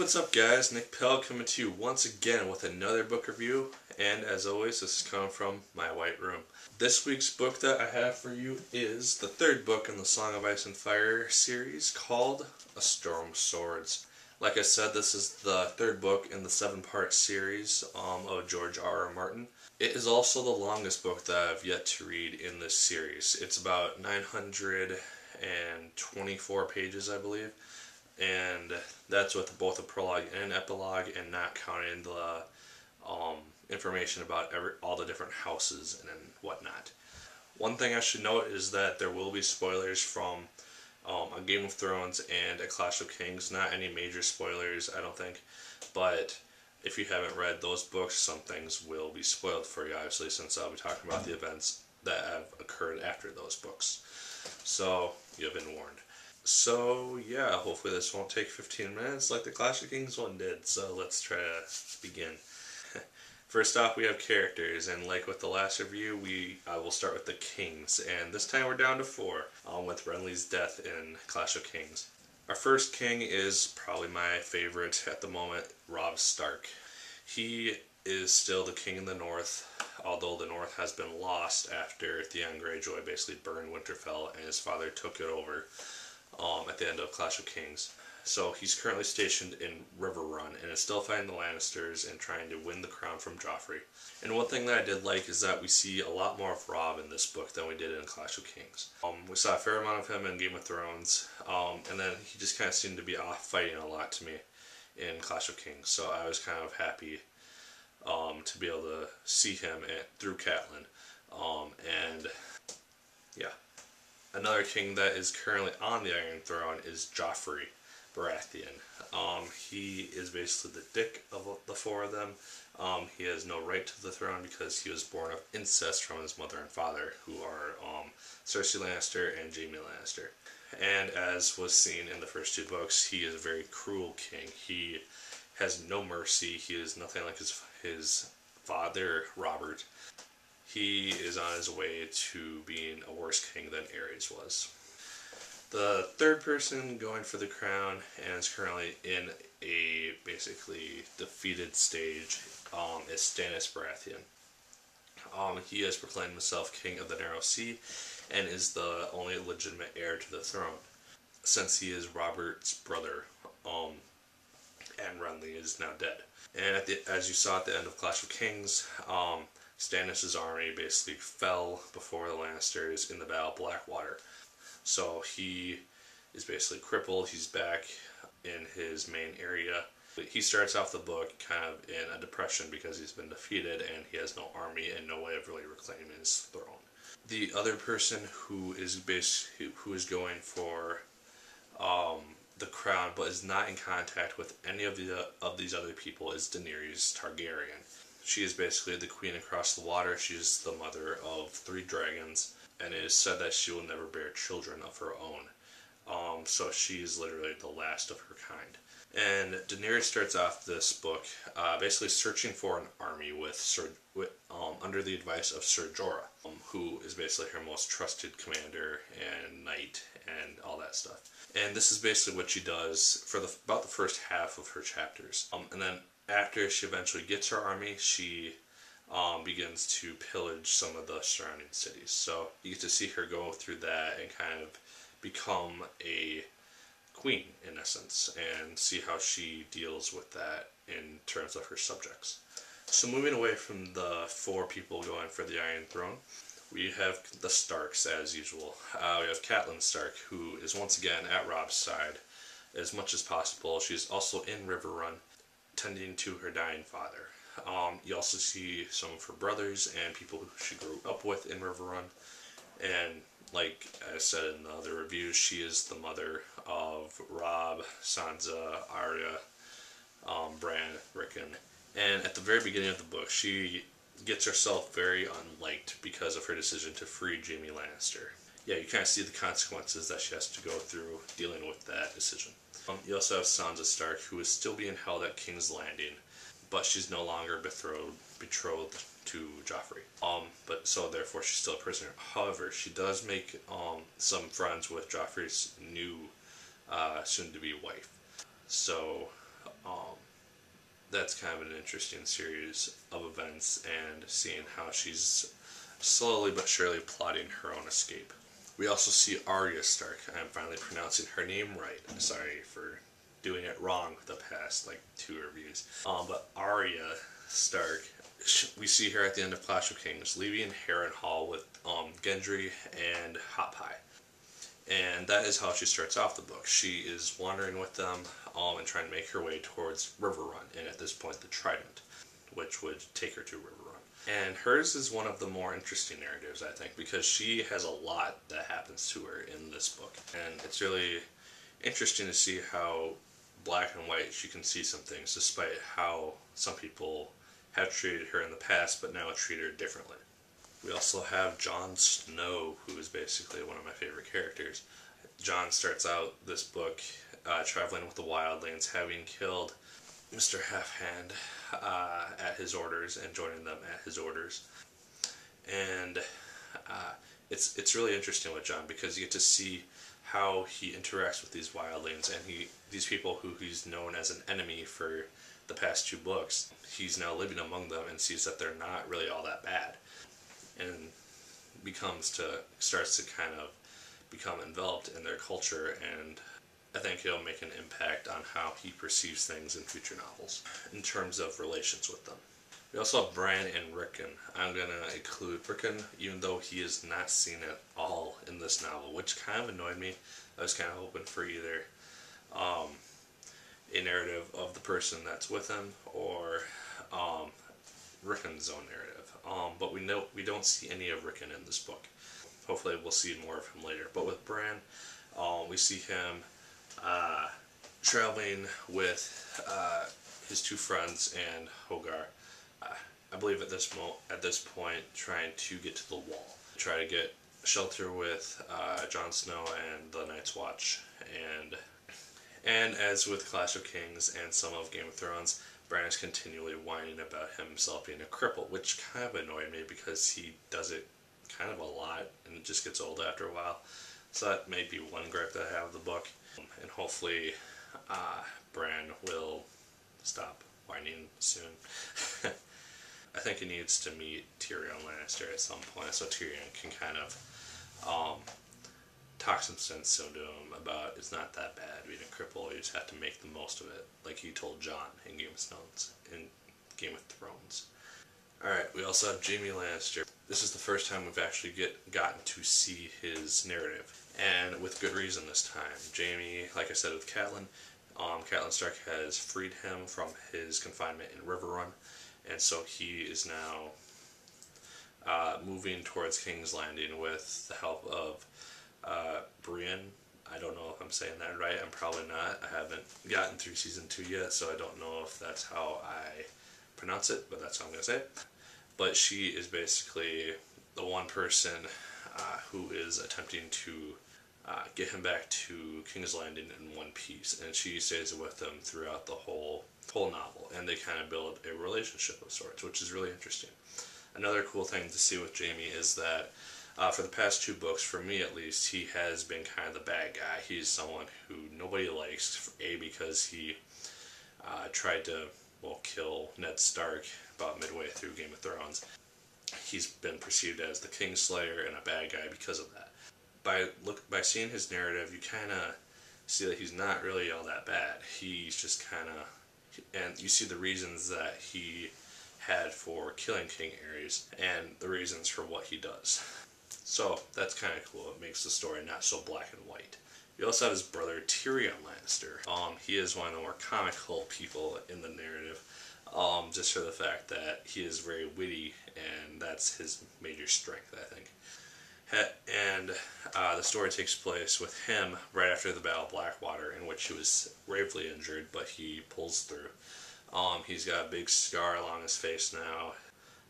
What's up guys, Nick Pell coming to you once again with another book review, and as always this is coming from my white room. This week's book that I have for you is the third book in the Song of Ice and Fire series called A Storm of Swords. Like I said, this is the third book in the 7-part series of George R.R. Martin. It is also the longest book that I've yet to read in this series. It's about 924 pages, I believe. And that's with both a prologue and an epilogue, and not counting the information about all the different houses and whatnot. One thing I should note is that there will be spoilers from A Game of Thrones and A Clash of Kings. Not any major spoilers, I don't think, but if you haven't read those books, some things will be spoiled for you, obviously, since I'll be talking about the events that have occurred after those books. So, you've been warned. So, yeah, hopefully this won't take 15 minutes like the Clash of Kings one did, so let's try to begin. First off, we have characters, and like with the last review, I will start with the kings, and this time we're down to 4, with Renly's death in Clash of Kings. Our first king is probably my favorite at the moment, Robb Stark. He is still the king in the north, although the north has been lost after Theon Greyjoy basically burned Winterfell and his father took it over at the end of Clash of Kings. So he's currently stationed in Riverrun and is still fighting the Lannisters and trying to win the crown from Joffrey. And one thing that I did like is that we see a lot more of Robb in this book than we did in Clash of Kings. We saw a fair amount of him in Game of Thrones, and then he just kind of seemed to be off fighting a lot to me in Clash of Kings. So I was kind of happy to be able to see him through Catelyn. And yeah. Another king that is currently on the Iron Throne is Joffrey Baratheon. He is basically the dick of the 4 of them. He has no right to the throne because he was born of incest from his mother and father, who are Cersei Lannister and Jaime Lannister. And as was seen in the first 2 books, he is a very cruel king. He has no mercy. He is nothing like his father, Robert. He is on his way to being a worse king than Aerys was. The third person going for the crown and is currently in a basically defeated stage is Stannis Baratheon. He has proclaimed himself king of the Narrow Sea and is the only legitimate heir to the throne, since he is Robert's brother, and Renly is now dead. And as you saw at the end of Clash of Kings, Stannis' army basically fell before the Lannisters in the Battle of Blackwater. So he is basically crippled. He's back in his main area. He starts off the book kind of in a depression because he's been defeated and he has no army and no way of really reclaiming his throne. The other person who is going for the crown but is not in contact with any of these other people is Daenerys Targaryen. She is basically the queen across the water. She is the mother of 3 dragons, and it is said that she will never bear children of her own. So she is literally the last of her kind. And Daenerys starts off this book basically searching for an army under the advice of Ser Jorah, who is basically her most trusted commander and knight and all that stuff. And this is basically what she does for about the first half of her chapters. And then after she eventually gets her army, she begins to pillage some of the surrounding cities. So you get to see her go through that and kind of become a queen, in essence, and see how she deals with that in terms of her subjects. So moving away from the 4 people going for the Iron Throne, we have the Starks as usual. We have Catelyn Stark, who is once again at Robb's side as much as possible. She's also in Riverrun, tending to her dying father. You also see some of her brothers and people who she grew up with in Riverrun. And like I said in the other reviews, she is the mother of Robb, Sansa, Arya, Bran, Rickon. And at the very beginning of the book, she gets herself very unliked because of her decision to free Jaime Lannister. Yeah, you kind of see the consequences that she has to go through dealing with that decision. You also have Sansa Stark, who is still being held at King's Landing, but she's no longer betrothed to Joffrey. So therefore she's still a prisoner. However, she does make some friends with Joffrey's new soon-to-be wife. So that's kind of an interesting series of events, and seeing how she's slowly but surely plotting her own escape. We also see Arya Stark. I'm finally pronouncing her name right. I'm sorry for doing it wrong the past like 2 reviews. But Arya Stark, we see her at the end of Clash of Kings, leaving Harrenhal with Gendry and Hot Pie. And that is how she starts off the book. She is wandering with them and trying to make her way towards Riverrun, and at this point the Trident, which would take her to Riverrun. And hers is one of the more interesting narratives, I think, because she has a lot that happens to her in this book. And it's really interesting to see how black and white she can see some things, despite how some people have treated her in the past, but now treat her differently. We also have Jon Snow, who is basically one of my favorite characters. Jon starts out this book traveling with the wildlings, having killed Mr. Halfhand at his orders and joining them at his orders. And it's really interesting with Jon because you get to see how he interacts with these wildlings, and these people who he's known as an enemy for the past 2 books, he's now living among them and sees that they're not really all that bad, and starts to kind of become enveloped in their culture, and I think it'll make an impact on how he perceives things in future novels in terms of relations with them. We also have Bran and Rickon. I'm going to include Rickon, even though he is not seen at all in this novel, which kind of annoyed me. I was kind of hoping for either a narrative of the person that's with him, or Rickon's own narrative. But we don't see any of Rickon in this book. Hopefully we'll see more of him later. But with Bran, we see him traveling with his 2 friends and Hogar. I believe at this point, trying to get to the wall, try to get shelter with Jon Snow and the Night's Watch, and as with Clash of Kings and some of Game of Thrones, Bran is continually whining about himself being a cripple, which kind of annoyed me because he does it kind of a lot, and it just gets old after a while. So that may be one gripe that I have of the book, and hopefully Bran will stop whining soon. I think he needs to meet Tyrion Lannister at some point, so Tyrion can kind of talk some sense into him about it's not that bad being a cripple, you just have to make the most of it, like he told Jon in Game of Thrones. Alright, we also have Jaime Lannister. This is the first time we've actually gotten to see his narrative, and with good reason this time. Jaime, like I said with Catelyn, Catelyn Stark has freed him from his confinement in Riverrun, and so he is now moving towards King's Landing with the help of Brienne. I don't know if I'm saying that right. I'm probably not. I haven't gotten through season 2 yet, so I don't know if that's how I pronounce it, but that's how I'm going to say it. But she is basically the one person who is attempting to get him back to King's Landing in one piece, and she stays with him throughout the whole novel, and they kind of build a relationship of sorts, which is really interesting. Another cool thing to see with Jaime is that for the past 2 books, for me at least, he has been kind of the bad guy. He's someone who nobody likes, because he tried to, kill Ned Stark about midway through Game of Thrones. He's been perceived as the Kingslayer and a bad guy because of that. By seeing his narrative, you kind of see that he's not really all that bad. He's just kind of, and you see the reasons that he had for killing King Aerys and the reasons for what he does. So that's kind of cool. It makes the story not so black and white. You also have his brother Tyrion Lannister. He is one of the more comical people in the narrative, just for the fact that he is very witty, and that's his major strength, I think. And the story takes place with him right after the Battle of Blackwater, in which he was gravely injured, but he pulls through. He's got a big scar along his face now,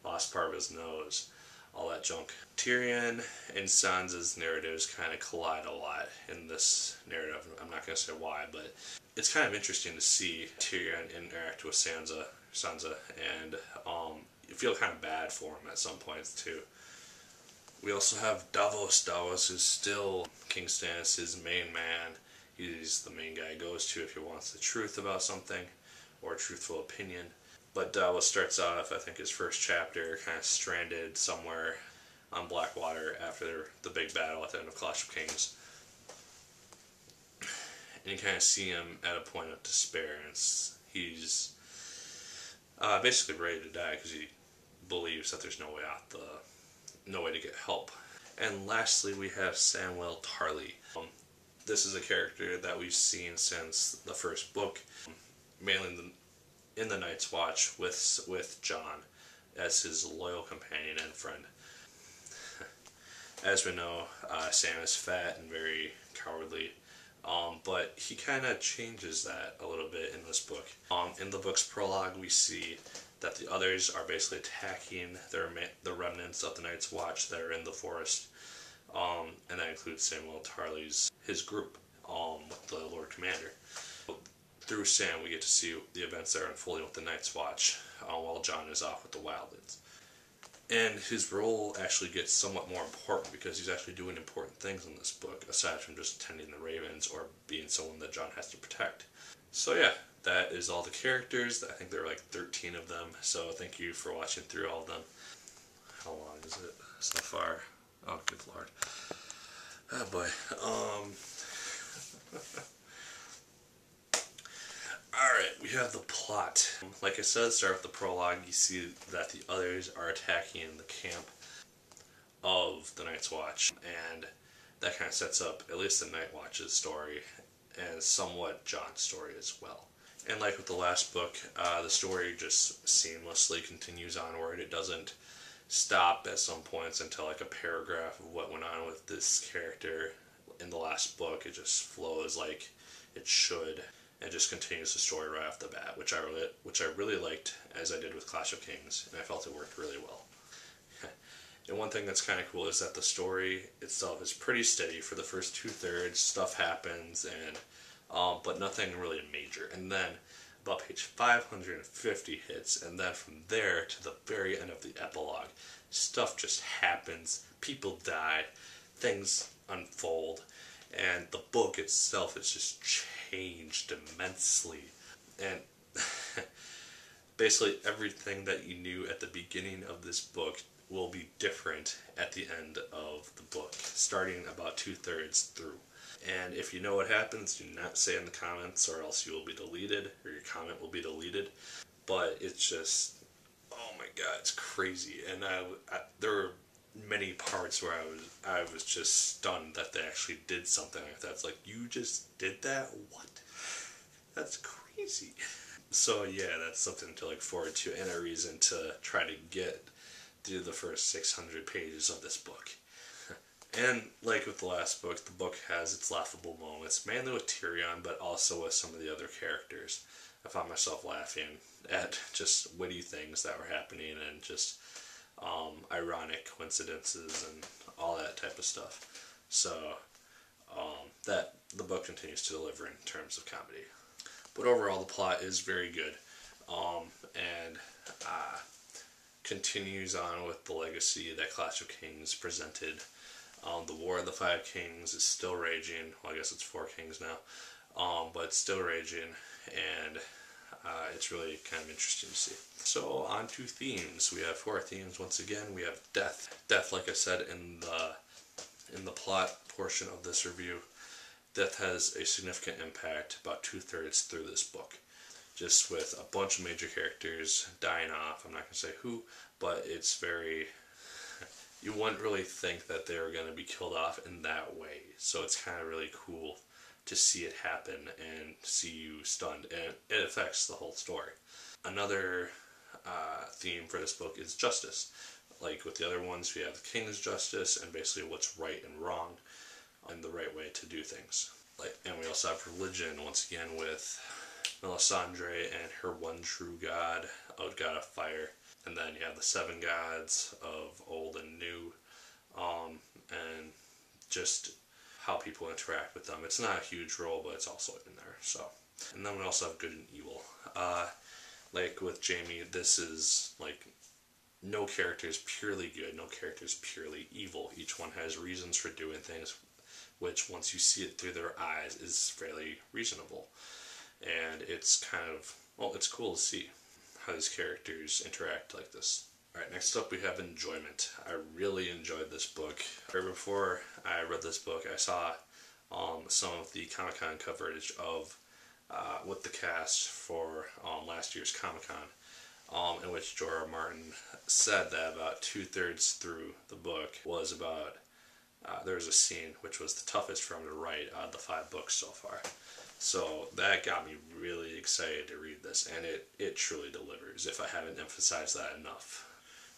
lost part of his nose, all that junk. Tyrion and Sansa's narratives kind of collide a lot in this narrative. I'm not going to say why, but it's kind of interesting to see Tyrion interact with Sansa, and you feel kind of bad for him at some points too. We also have Davos. Davos is still King Stannis' main man. He's the main guy he goes to if he wants the truth about something, or truthful opinion. But Davos starts off, I think his first chapter, kind of stranded somewhere on Blackwater after the big battle at the end of Clash of Kings. And you kind of see him at a point of despair, and he's basically ready to die because he believes that there's no way out, no way to get help. And lastly, we have Samwell Tarly. This is a character that we've seen since the first book, mainly in the Night's Watch with Jon as his loyal companion and friend. As we know, Sam is fat and very cowardly, but he kind of changes that a little bit in this book. In the book's prologue, we see that the others are basically attacking the remnants of the Night's Watch that are in the forest, and that includes Samwell Tarly's his group with the Lord Commander. Through Sam, we get to see the events that are unfolding with the Night's Watch while Jon is off with the Wildlands. And his role actually gets somewhat more important because he's actually doing important things in this book, aside from just tending the ravens or being someone that Jon has to protect. So yeah, that is all the characters. I think there are like 13 of them, so thank you for watching through all of them. How long is it so far? Oh, good lord. Oh boy. Alright, we have the plot. Like I said, start with the prologue. You see that the others are attacking the camp of the Night's Watch, and that kind of sets up at least the Night Watch's story and somewhat Jon's story as well. And like with the last book, the story just seamlessly continues onward. It doesn't stop at some points until like a paragraph of what went on with this character in the last book. It just flows like it should, and just continues the story right off the bat, which I really liked, as I did with Clash of Kings, and I felt it worked really well. And one thing that's kind of cool is that the story itself is pretty steady for the first 2/3. Stuff happens, and but nothing really major. And then about page 550 hits, and then from there to the very end of the epilogue, stuff just happens. People die, things unfold, and the book itself is just changed immensely. And basically everything that you knew at the beginning of this book will be different at the end of the book, starting about 2/3 through. And if you know what happens, do not say in the comments, or else you will be deleted, or your comment will be deleted. But it's just, oh my god, it's crazy. And there were many parts where I was just stunned that they actually did something like that. It's like, you just did that? What? That's crazy. So yeah, that's something to look forward to, and a reason to try to get through the first 600 pages of this book. And like with the last book, the book has its laughable moments, mainly with Tyrion, but also with some of the other characters. I found myself laughing at just witty things that were happening, and just ironic coincidences and all that type of stuff. So that the book continues to deliver in terms of comedy. But overall, the plot is very good, and continues on with the legacy that Clash of Kings presented. The War of the Five Kings is still raging. Well, I guess it's 4 kings now, but it's still raging, and it's really kind of interesting to see. So on to themes. We have 4 themes once again. We have death. Death, like I said in the plot portion of this review, death has a significant impact about 2/3 through this book. Just with a bunch of major characters dying off. I'm not going to say who, but it's very... You wouldn't really think that they were going to be killed off in that way. So it's kind of really cool to see it happen and see you stunned. And it affects the whole story. Another theme for this book is justice. Like with the other ones, we have the king's justice and basically what's right and wrong and the right way to do things. And we also have religion, once again, with Melisandre and her one true god, a god of fire. And then you have the 7 gods of old and new, and just how people interact with them. It's not a huge role, but it's also in there. So, and then we also have good and evil. Like with Jaime, this is like no character is purely good, no character is purely evil. Each one has reasons for doing things, which once you see it through their eyes is fairly reasonable. And it's kind of well, it's cool to see how these characters interact like this. Alright, next up we have enjoyment. I really enjoyed this book. Right before I read this book, I saw some of the Comic-Con coverage of with the cast for last year's Comic-Con, in which George R. R. Martin said that about 2/3 through the book was about there was a scene which was the toughest for him to write out of the 5 books so far. So that got me really excited to read this, and it truly delivers, if I haven't emphasized that enough.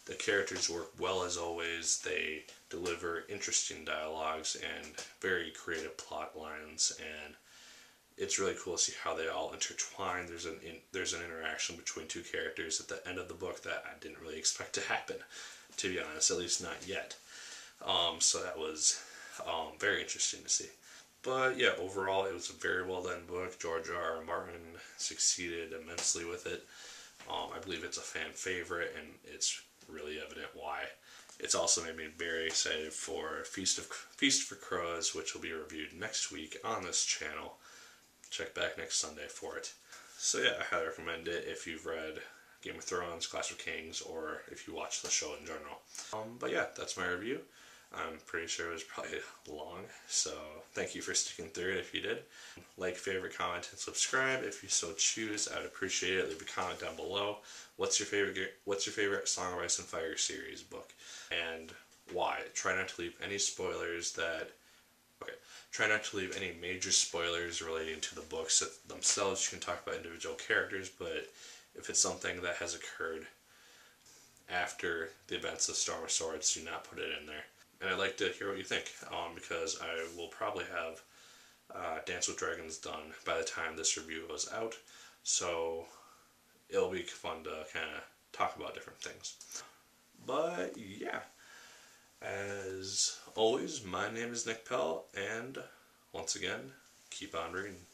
The characters work well as always. They deliver interesting dialogues and very creative plot lines, and it's really cool to see how they all intertwine. There's an interaction between 2 characters at the end of the book that I didn't really expect to happen, to be honest, at least not yet. So that was very interesting to see. But yeah, overall it was a very well done book. George R. R. Martin succeeded immensely with it. I believe it's a fan favorite, and it's really evident why. It's also made me very excited for Feast for Crows, which will be reviewed next week on this channel. Check back next Sunday for it. So yeah, I highly recommend it if you've read Game of Thrones, Clash of Kings, or if you watch the show in general. But yeah, that's my review. I'm pretty sure it was probably long, so thank you for sticking through it if you did. Like, favorite, comment, and subscribe if you so choose. I'd appreciate it. Leave a comment down below. What's your favorite Song of Ice and Fire series book, and why? Try not to leave any spoilers Try not to leave any major spoilers relating to the books themselves. You can talk about individual characters, but if it's something that has occurred after the events of Storm of Swords, do not put it in there. And I'd like to hear what you think, because I will probably have Dance with Dragons done by the time this review goes out, so it'll be fun to kind of talk about different things. But yeah, as always, my name is Nick Pell, and once again, keep on reading.